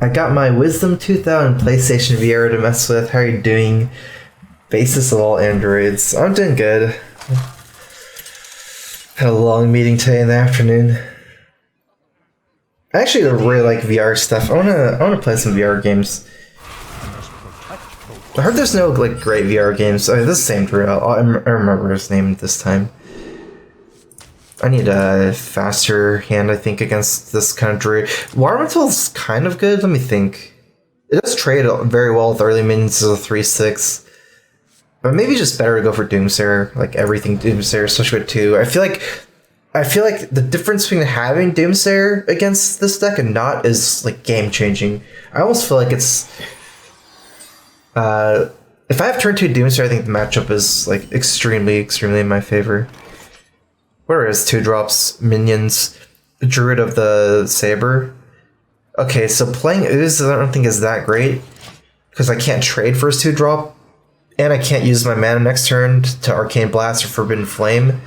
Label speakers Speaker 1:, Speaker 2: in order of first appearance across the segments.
Speaker 1: I got my Wisdom Tooth out and PlayStation VR to mess with. How are you doing? Basis of all androids. I'm doing good. Had a long meeting today in the afternoon. I actually really like VR stuff. I wanna play some VR games. I heard there's no like great VR games. Oh, this is the same drill. I remember his name this time. I need a faster hand, I think, against this kind of druid. Watermantel's kind of good. Let me think. It does trade very well with early minions as a 3/6. But maybe just better to go for Doomsayer, like everything Doomsayer, especially with 2. I feel like the difference between having Doomsayer against this deck and not is like game changing. I almost feel like it's if I have turn 2 Doomsayer, I think the matchup is like extremely in my favor. Where is 2-drops minions, Druid of the Saber? Okay, so playing Ooze I don't think is that great because I can't trade for his 2-drop. And I can't use my mana next turn to Arcane Blast or Forbidden Flame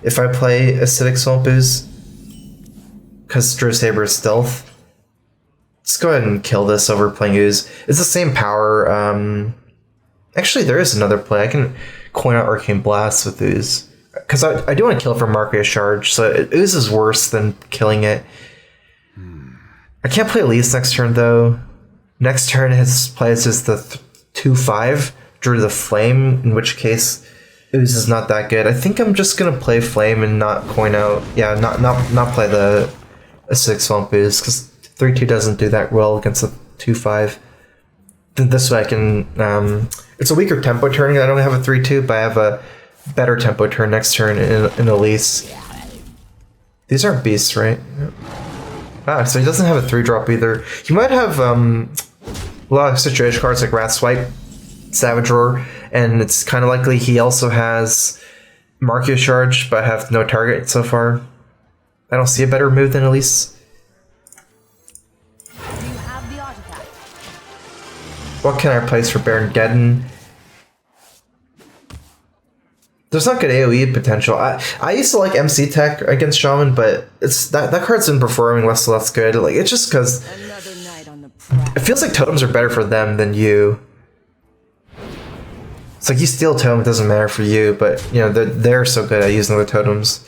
Speaker 1: if I play Acidic Swamp Ooze. Because Druid Saber is stealth. Let's go ahead and kill this over playing Ooze. It's the same power. Actually, there is another play. I can coin out Arcane Blast with Ooze. Because I do want to kill for Marquia Charge, so Ooze is worse than killing it. I can't play Elise next turn, though. Next turn, his plays is the 2/5. Drew the Flame, in which case Ooze is not that good. I think I'm just gonna play Flame and not coin out. Yeah, not play the Acidic Swamp Ooze because 3/2 doesn't do that well against a 2/5. Then this way I can. It's a weaker tempo turn. I don't have a 3/2, but I have a better tempo turn next turn in Elise. These aren't beasts, right? Ah, so he doesn't have a 3-drop either. He might have a lot of situation cards like Rat Swipe, Savage Roar, and it's kind of likely he also has Marquia Charge, but I have no target so far. I don't see a better move than Elise. What can I place for Baron Geddon? There's not good AoE potential. I used to like MC Tech against Shaman, but it's that card's been performing less good. Like it's just because it feels like totems are better for them than you. It's like you steal totem, it doesn't matter for you, but you know they're so good at using the totems.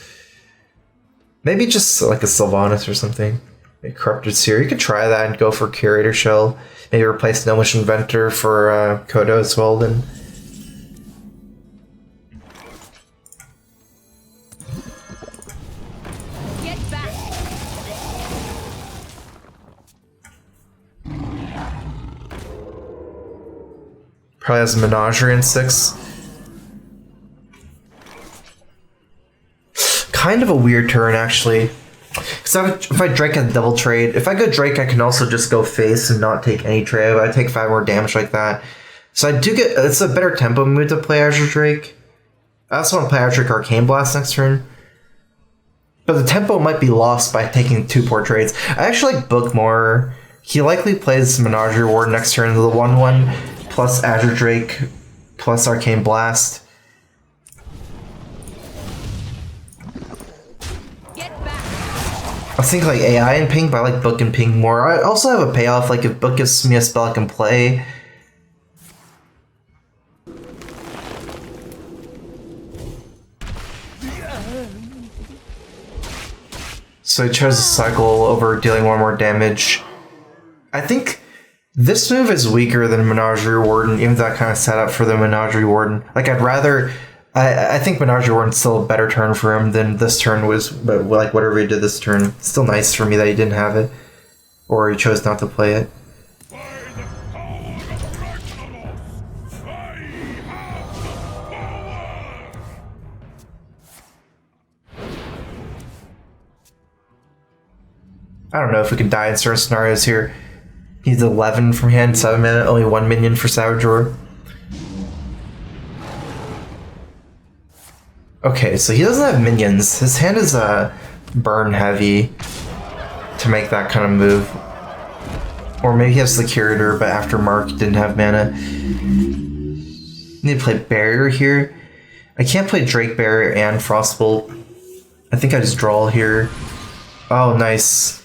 Speaker 1: Maybe just like a Sylvanas or something. A Corrupted Seer. You could try that and go for Curator Shell. Maybe replace Gnomish Inventor for Kodo as well then. Probably has a Menagerie in 6. Kind of a weird turn, actually. Because if I Drake at double trade, if I go Drake, I can also just go face and not take any trade. I take 5 more damage like that. So I do get, it's a better tempo move to play Azure Drake. I also want to play Azure Drake Arcane Blast next turn. But the tempo might be lost by taking 2 poor trades. I actually like Book more. He likely plays Menagerie Ward next turn, the 1/1. Plus Azure Drake, plus Arcane Blast. I was thinking like AI and ping, but I like Book and ping more. I also have a payoff, like if Book gives me a spell I can play. So he chose to cycle over dealing 1 more damage. I think this move is weaker than Menagerie Warden, even though I kind of set up for the Menagerie Warden. Like, I'd rather... I think Menagerie Warden's still a better turn for him than this turn was, but like, whatever he did this turn. It's still nice for me that he didn't have it. Or he chose not to play it. I don't know if we can die in certain scenarios here. He's 11 from hand, 7 mana, only 1 minion for Savage Roar. Okay, so he doesn't have minions. His hand is burn heavy to make that kind of move. Or maybe he has the Curator, but after Mark didn't have mana. Need to play Barrier here. I can't play Drake Barrier and Frostbolt. I think I just draw here. Oh, nice.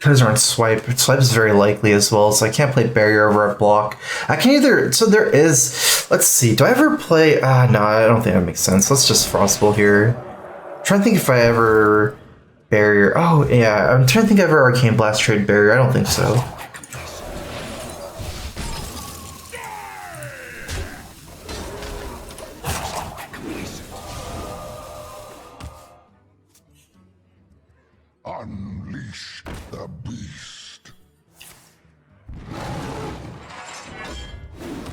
Speaker 1: Those aren't swipe. Swipe is very likely as well, so I can't play barrier over a block. I can either. So there is. Let's see. Do I ever play? No, I don't think that makes sense. Let's just Frostbolt here. I'm trying to think if I ever barrier. Oh yeah, I'm trying to think if I ever Arcane Blast trade barrier. I don't think so.
Speaker 2: Unleash the beast.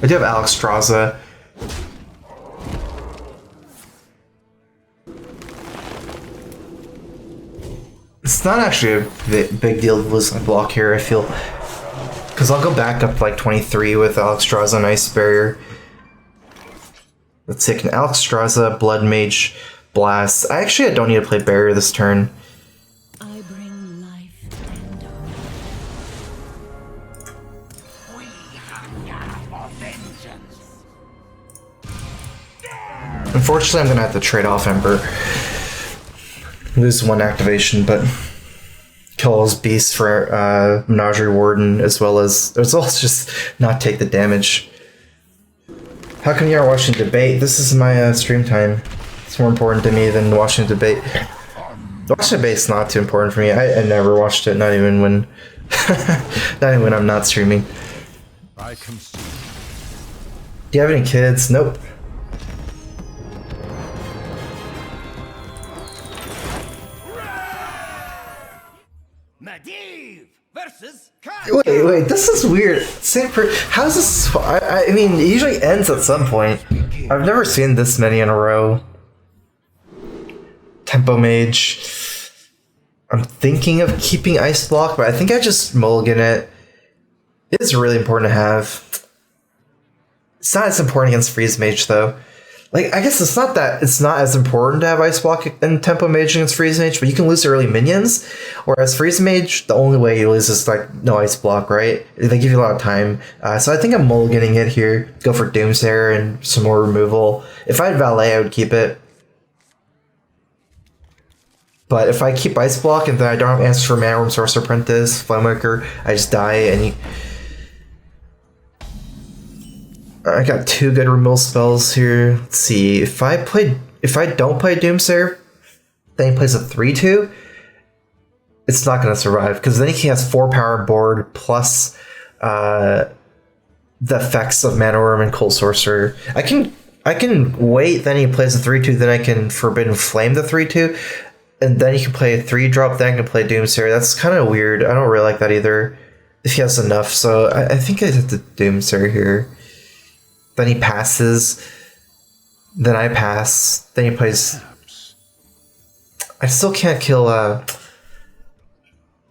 Speaker 1: I do have Alexstrasza. It's not actually a big deal to lose my block here, I feel. Because I'll go back up to like 23 with Alexstrasza and Ice Barrier. Let's take an Alexstrasza, Blood Mage, Blast. I don't need to play Barrier this turn.
Speaker 3: I bring life and
Speaker 2: We hunger for vengeance.
Speaker 1: Unfortunately, I'm going to have to trade off Ember. Lose one activation, but kill all his beasts for Menagerie Warden, as well as just not take the damage. How come you aren't watching debate? This is my stream time. It's more important to me than watching debate. Watching debate's not too important for me. I never watched it, not even when not even when I'm not streaming. Do you have any kids? Nope.
Speaker 4: Versus
Speaker 1: Wait, this is weird. How's this? I mean, it usually ends at some point. I've never seen this many in a row. Tempo Mage. I'm thinking of keeping Ice Block, but I think I just mulligan it. It is really important to have. It's not as important against Freeze Mage, though. Like, I guess it's not as important to have Ice Block and Tempo Mage against Freeze Mage, but you can lose early minions. Whereas Freeze Mage, the only way you lose is like no Ice Block, right? They give you a lot of time. So I think I'm mulliganing it here. Go for Doomsayer and some more removal. If I had Valet, I would keep it. But if I keep Ice Block and then I don't have answers for Mana Worm, Sorcerer Apprentice, Flamewaker, I just die and I got two good removal spells here. Let's see. If I don't play Doomsayer, then he plays a 3/2, it's not going to survive because then he has 4 power board plus the effects of Mana Worm and Cold Sorcerer. I can wait, then he plays a 3/2, then I can Forbidden Flame the 3/2, and then he can play a 3-drop, then I can play Doomsayer. That's kind of weird. I don't really like that either. If he has enough, so I think I have to Doomsayer here. Then he passes. Then I pass. Then he plays. I still can't kill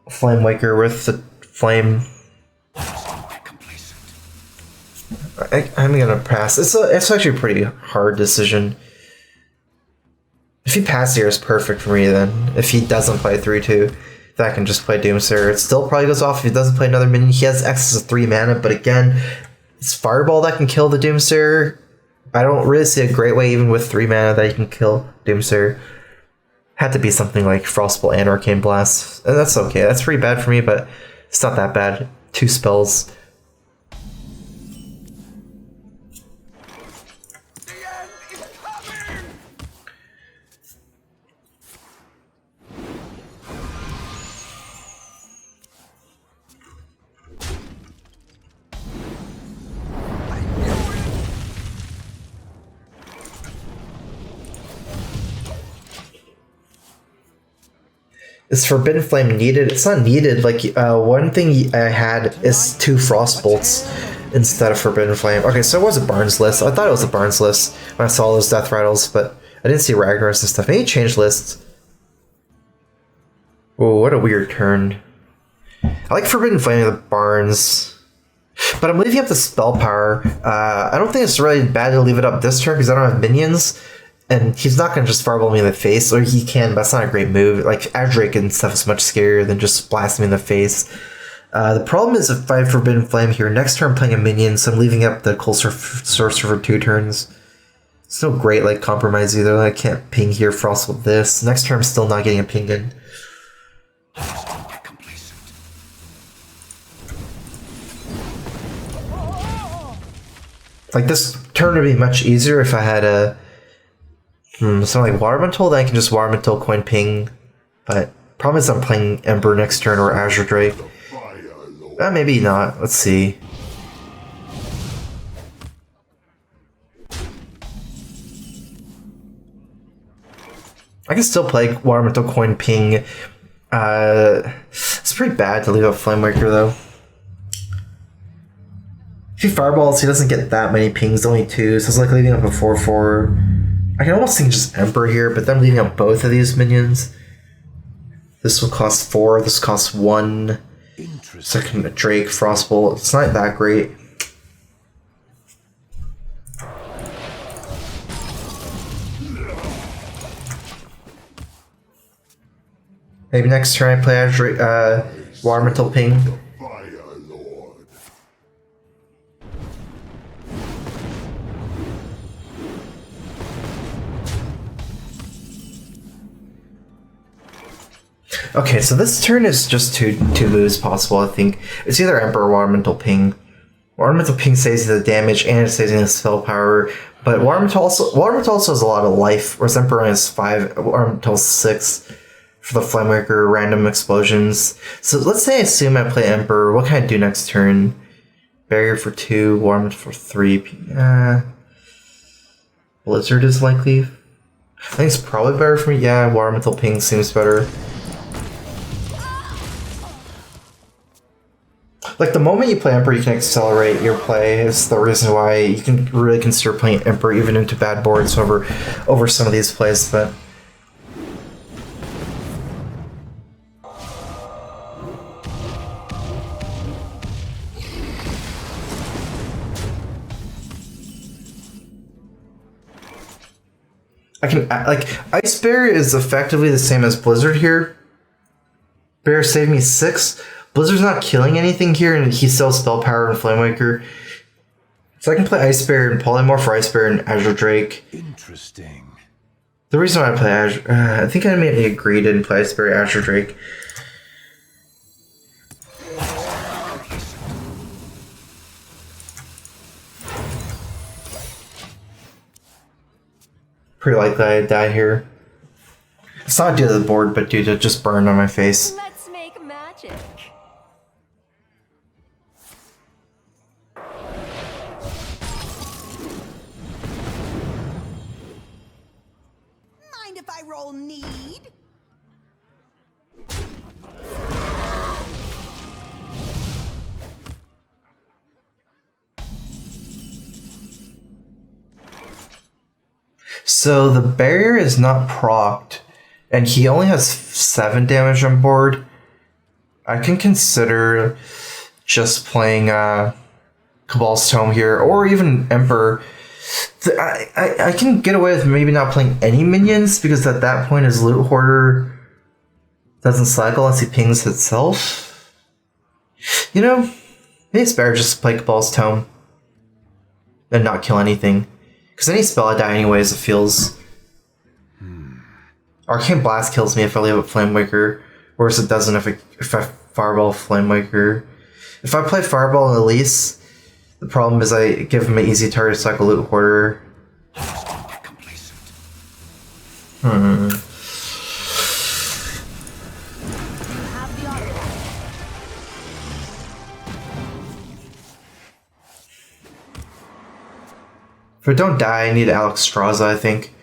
Speaker 1: Flamewaker with the flame. I'm gonna pass. It's actually a pretty hard decision. If he passes here, it's perfect for me. Then if he doesn't play 3/2, then I can just play Doomsayer. It still probably goes off if he doesn't play another minion. He has excess of 3 mana, but again, it's Fireball that can kill the Doomsayer. I don't really see a great way, even with 3 mana, that you can kill Doomsayer. Had to be something like Frostbolt and Arcane Blast. And that's okay. That's pretty bad for me, but it's not that bad. 2 spells. Is Forbidden Flame needed? It's not needed. Like, one thing I had is 2 Frostbolts instead of Forbidden Flame. Okay, so it was a Barnes list. I thought it was a Barnes list when I saw those Death Rattles, but I didn't see Ragnar's and stuff. Maybe change lists. Oh, what a weird turn. I like Forbidden Flame with the Barnes, but I'm leaving up the spell power. I don't think it's really bad to leave it up this turn because I don't have minions. And he's not going to just Fireball me in the face, or he can, but that's not a great move. Like, Adric and stuff is much scarier than just blasting me in the face. The problem is if I have Forbidden Flame here, next turn I'm playing a minion, so I'm leaving up the Cold Sorcerer for 2 turns. It's no great, like, compromise either. I can't ping here, Frost with this. Next turn I'm still not getting a ping in. Like, this turn would be much easier if I had a something like Water Elemental, then I can just Water Elemental coin ping. But problem is I'm playing Ember next turn or Azure Drake. Maybe not. Let's see. I can still play Water Elemental coin ping. It's pretty bad to leave a Flamewaker though. If he fireballs, he doesn't get that many pings, only 2, so it's like leaving up a 4/4. I can almost think just Emperor here, but then leaving up both of these minions. This will cost 4, this costs 1. Second Drake, Frostbolt. It's not that great. Maybe next turn I play Azure, Water Elemental ping. Okay, so this turn is just two moves possible, I think. It's either Emperor or Water Elemental ping. Water Elemental ping saves the damage and it saves the spell power, but Water Elemental also has a lot of life, whereas Emperor has 5, Water Elemental 6 for the Flamewaker, random explosions. So let's say I assume I play Emperor, what can I do next turn? Barrier for 2, Water Elemental for 3. Blizzard is likely. I think it's probably better for me. Yeah, Water Elemental ping seems better. Like, the moment you play Emperor, you can accelerate your play. Is the reason why you can really consider playing Emperor even into bad boards over some of these plays, but... I can, like, Ice Bear is effectively the same as Blizzard here. Bear saved me 6. Blizzard's not killing anything here, and he still has Spell Power and Flamewaker. So I can play Ice Bear and Polymorph for Ice Bear and Azure Drake.
Speaker 2: Interesting.
Speaker 1: The reason why I play Azure... I think I made me agree to play Ice Bear Azure Drake. Pretty likely I die here. It's not due to the board, but due to just burn on my face.
Speaker 3: Let's make magic.
Speaker 4: Mind if I roll need?
Speaker 1: So the barrier is not procced, and he only has 7 damage on board. I can consider just playing Cabal's Tome here, or even Emperor. I can get away with maybe not playing any minions, because at that point his Loot Hoarder doesn't cycle unless he pings itself. You know, maybe it's better just to play Cabal's Tome and not kill anything. Because any spell I die anyways, it feels... Arcane Blast kills me if I leave a Flamewaker, whereas it doesn't if I Fireball Flamewaker. If I play Fireball and Elise, the problem is I give him an easy target to cycle Loot Hoarder. If I don't die, I need Alex Straza, I think.